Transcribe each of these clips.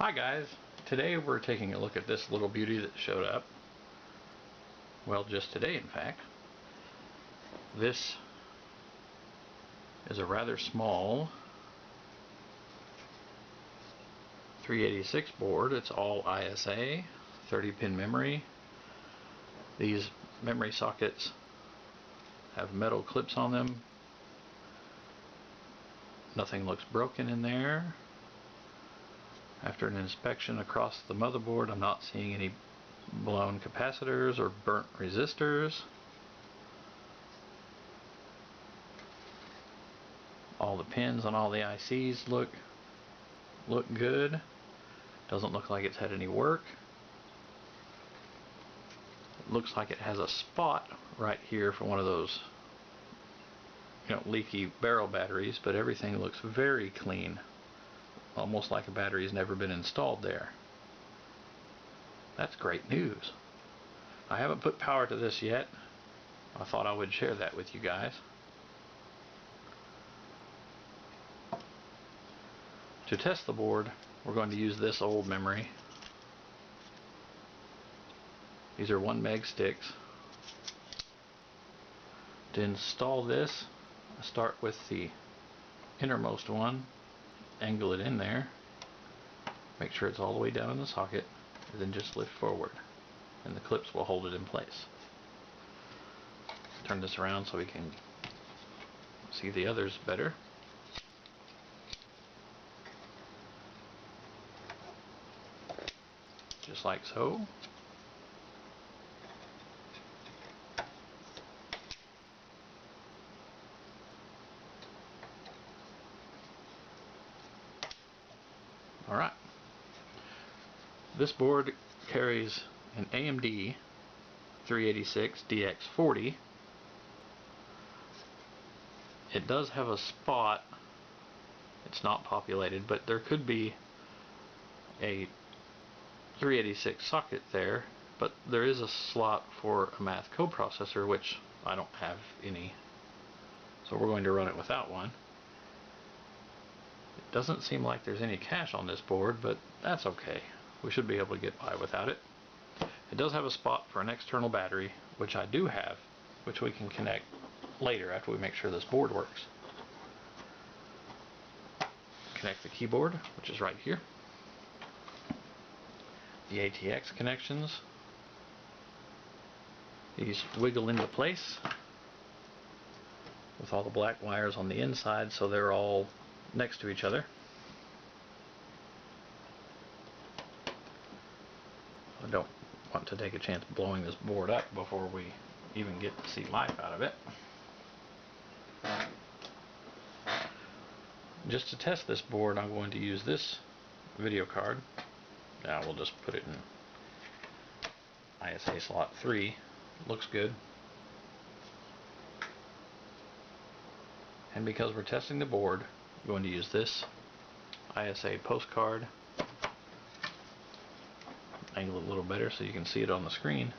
Hi guys, today we're taking a look at this little beauty that showed up. Well, just today in fact. This is a rather small 386 board. It's all ISA, 30-pin memory. These memory sockets have metal clips on them. Nothing looks broken in there. After an inspection across the motherboard, I'm not seeing any blown capacitors or burnt resistors. All the pins on all the ICs look good. Doesn't look like it's had any work. It looks like it has a spot right here for one of those leaky barrel batteries, but everything looks very clean. Almost like a battery's never been installed there. That's great news. I haven't put power to this yet. I thought I would share that with you guys. To test the board, we're going to use this old memory. These are 1 meg sticks. To install this, I start with the innermost one, angle it in there, make sure it's all the way down in the socket, and then just lift forward, and the clips will hold it in place. Turn this around so we can see the others better. Just like so. Alright. This board carries an AMD 386 DX40. It does have a spot. It's not populated, but there could be a 386 socket there, but there is a slot for a math coprocessor, which I don't have any, so we're going to run it without one. It doesn't seem like there's any cache on this board, but that's okay. We should be able to get by without it. It does have a spot for an external battery, which I do have, which we can connect later after we make sure this board works. Connect the keyboard, which is right here. The ATX connections. These wiggle into place with all the black wires on the inside, so they're all next to each other. I don't want to take a chance blowing this board up before we even get to see life out of it. Just to test this board, I'm going to use this video card. Now we'll just put it in ISA slot 3. Looks good. And because we're testing the board, I'm going to use this ISA postcard. Angle it a little better so you can see it on the screen.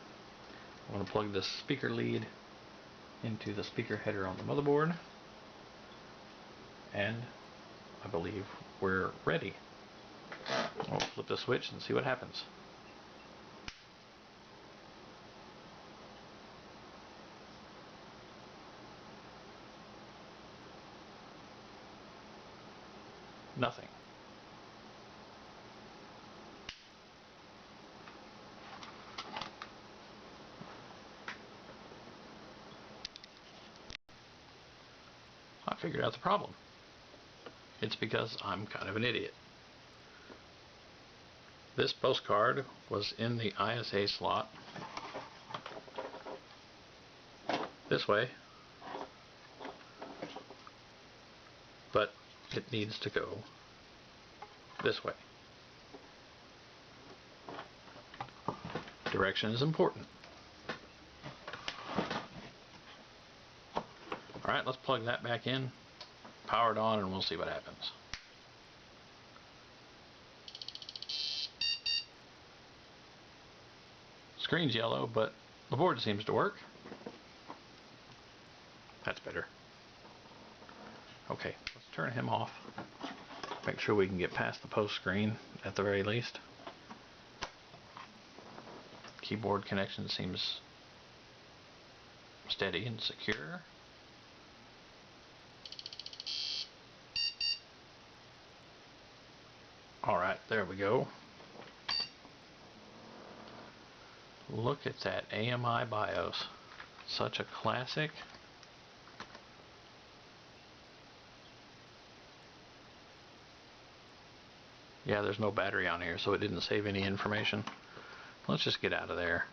I'm going to plug this speaker lead into the speaker header on the motherboard, and I believe we're ready. We'll flip the switch and see what happens. Nothing. I figured out the problem. It's because I'm kind of an idiot. This postcard was in the ISA slot this way, but it needs to go this way. Direction is important. Alright, let's plug that back in, power it on, and we'll see what happens. Screen's yellow, but the board seems to work. That's better. Okay, let's turn him off. Make sure we can get past the post screen at the very least. Keyboard connection seems steady and secure. Alright, there we go. Look at that AMI BIOS. Such a classic. Yeah, there's no battery on here, so it didn't save any information. Let's just get out of there.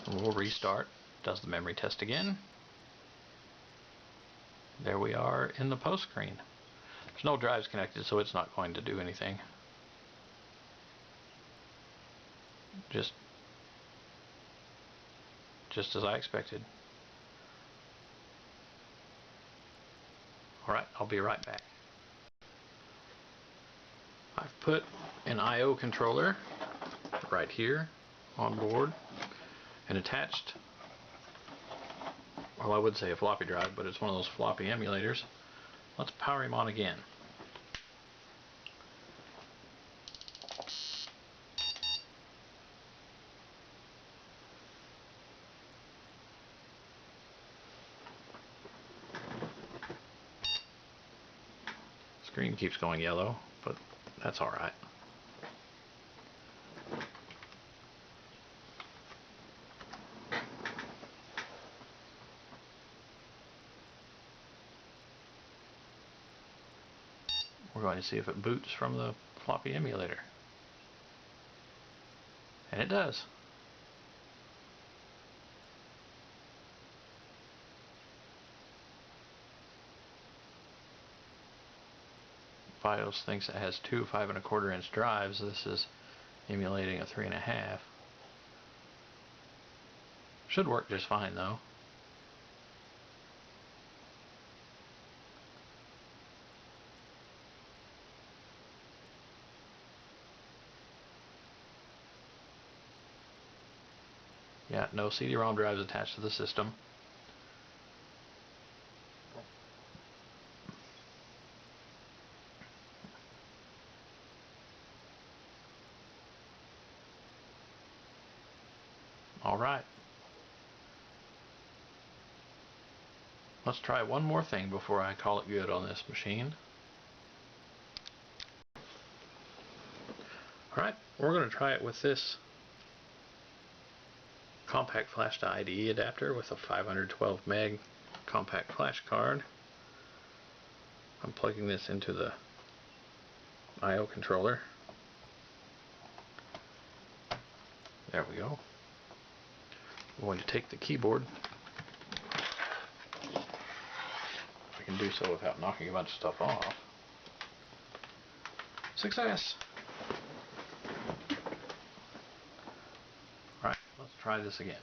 And we'll restart. Does the memory test again. There we are in the post screen. There's no drives connected, so it's not going to do anything. Just as I expected. Alright, I'll be right back. I've put an I/O controller right here on board and attached, well, I would say a floppy drive, but it's one of those floppy emulators. Let's power him on again. Screen keeps going yellow, but that's alright. We're going to see if it boots from the floppy emulator. And it does. BIOS thinks it has two 5 1/4 inch drives. This is emulating a 3 1/2. Should work just fine though. Yeah, no CD-ROM drives attached to the system. Alright. Let's try one more thing before I call it good on this machine. Alright, we're going to try it with this compact flash to IDE adapter with a 512 meg compact flash card. I'm plugging this into the I/O controller. There we go. I'm going to take the keyboard. I can do so without knocking a bunch of stuff off. Success! Alright, let's try this again.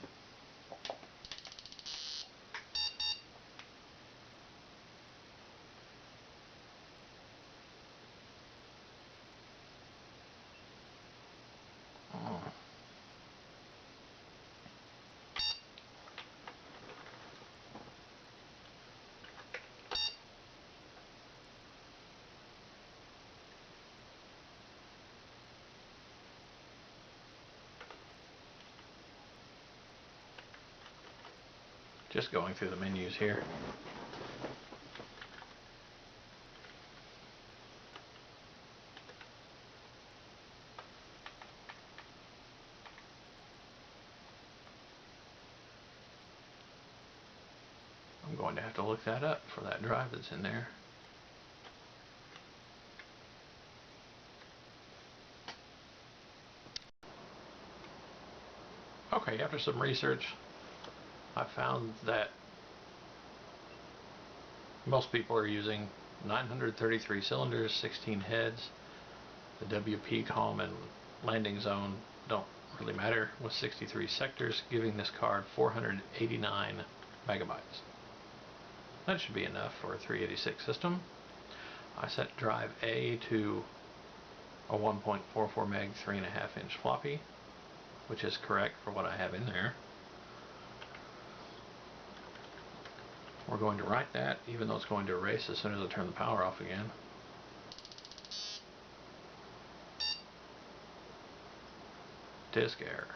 Just going through the menus here. I'm going to have to look that up for that drive that's in there. Okay, after some research, I found that most people are using 933 cylinders, 16 heads. The WP column and landing zone don't really matter with 63 sectors, giving this card 489 megabytes. That should be enough for a 386 system. I set drive A to a 1.44 meg 3 1/2 inch floppy, which is correct for what I have in there. We're going to write that, even though it's going to erase as soon as I turn the power off again. Disk error.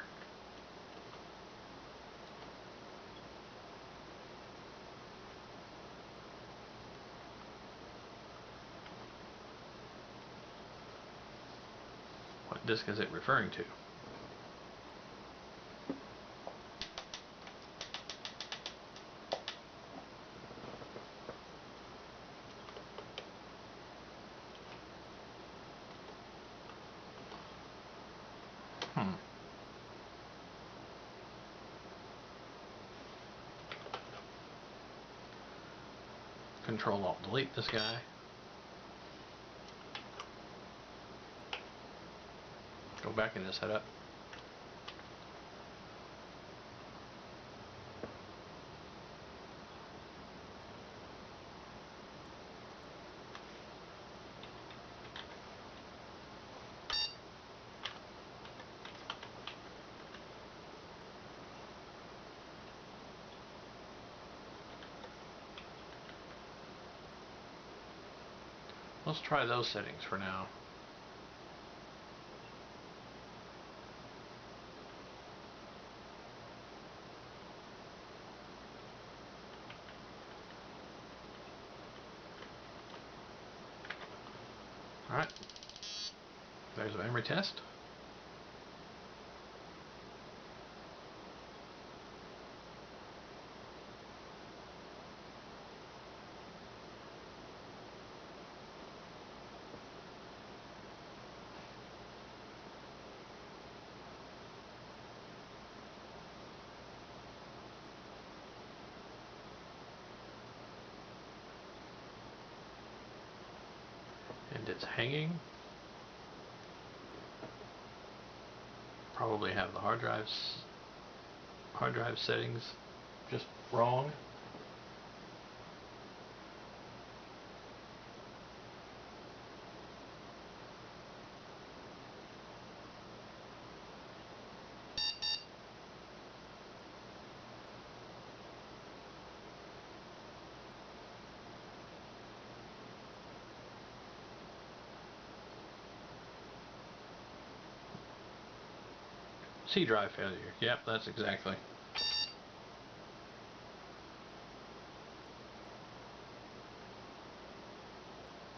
What disk is it referring to? Control Alt Delete this guy. Go back into setup. Let's try those settings for now. Alright, there's a memory test. And it's hanging. Probably have the hard drive settings just wrong. C drive failure. Yep, that's exactly.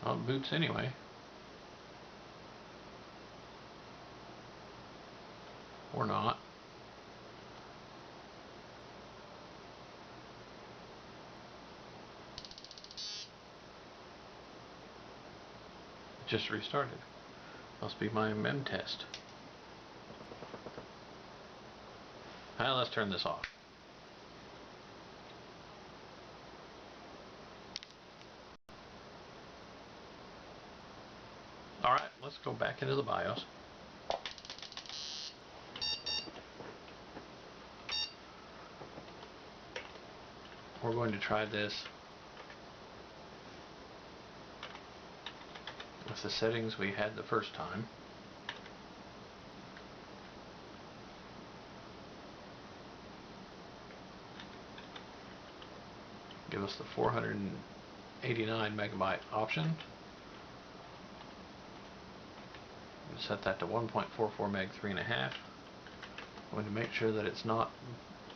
Well, it boots anyway. Or not. It just restarted. Must be my mem test. Now let's turn this off. Alright, let's go back into the BIOS. We're going to try this with the settings we had the first time. Give us the 489 megabyte option. Set that to 1.44 meg 3.5. I'm going to make sure that it's not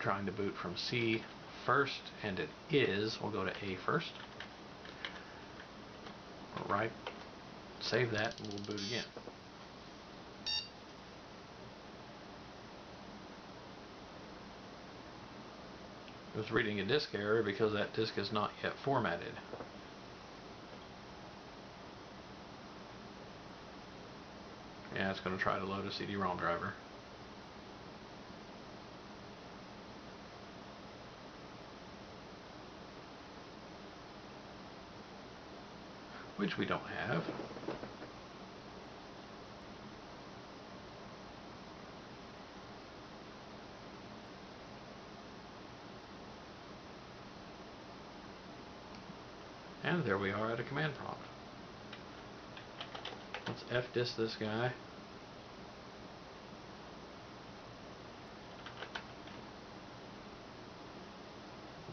trying to boot from C first, and it is. We'll go to A first. Right, save that, and we'll boot again. It was reading a disk error because that disk is not yet formatted. Yeah, it's going to try to load a CD-ROM driver. Which we don't have. And there we are at a command prompt. Let's fdisk this guy.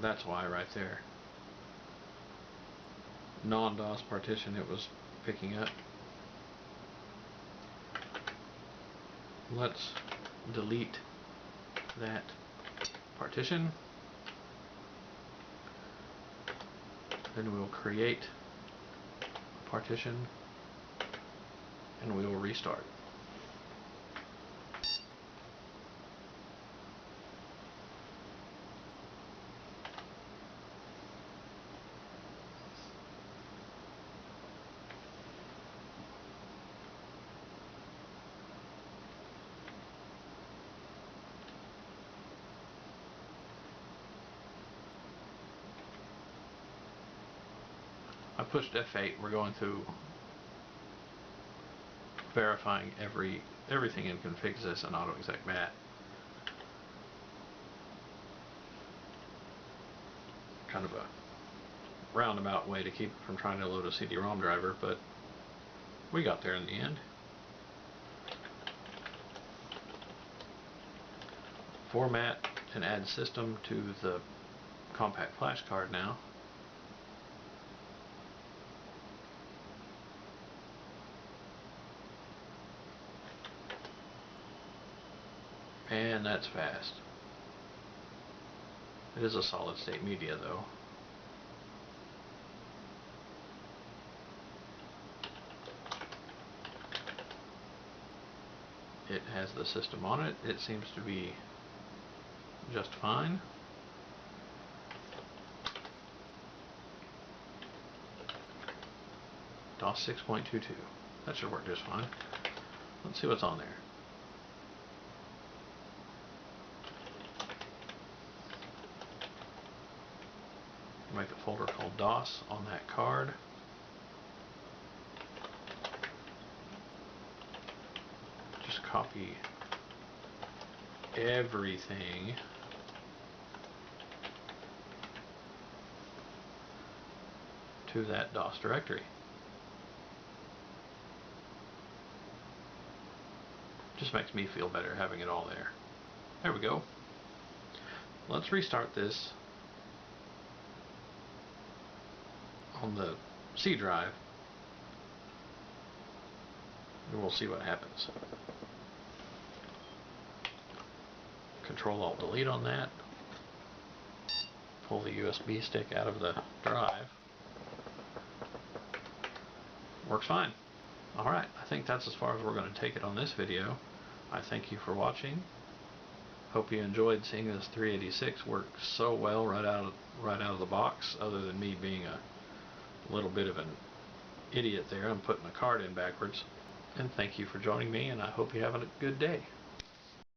That's why right there. non-DOS partition it was picking up. Let's delete that partition. Then we'll create a partition and we will restart. I pushed F8. We're going through verifying everything in configsys and AutoExec.bat. Kind of a roundabout way to keep it from trying to load a CD-ROM driver, but we got there in the end. Format and add system to the compact flash card now. And that's fast. It is a solid state media though. It has the system on it. It seems to be just fine. DOS 6.22. That should work just fine. Let's see what's on there. Make a folder called DOS on that card. Just copy everything to that DOS directory. Just makes me feel better having it all there. There we go. Let's restart this on the C drive and we'll see what happens. Control-Alt-Delete on that. Pull the USB stick out of the drive. Works fine. Alright, I think that's as far as we're going to take it on this video. I thank you for watching. Hope you enjoyed seeing this 386 work so well right out of the box, other than me being a little bit of an idiot there. I'm putting the card in backwards. And thank you for joining me, and I hope you have a good day.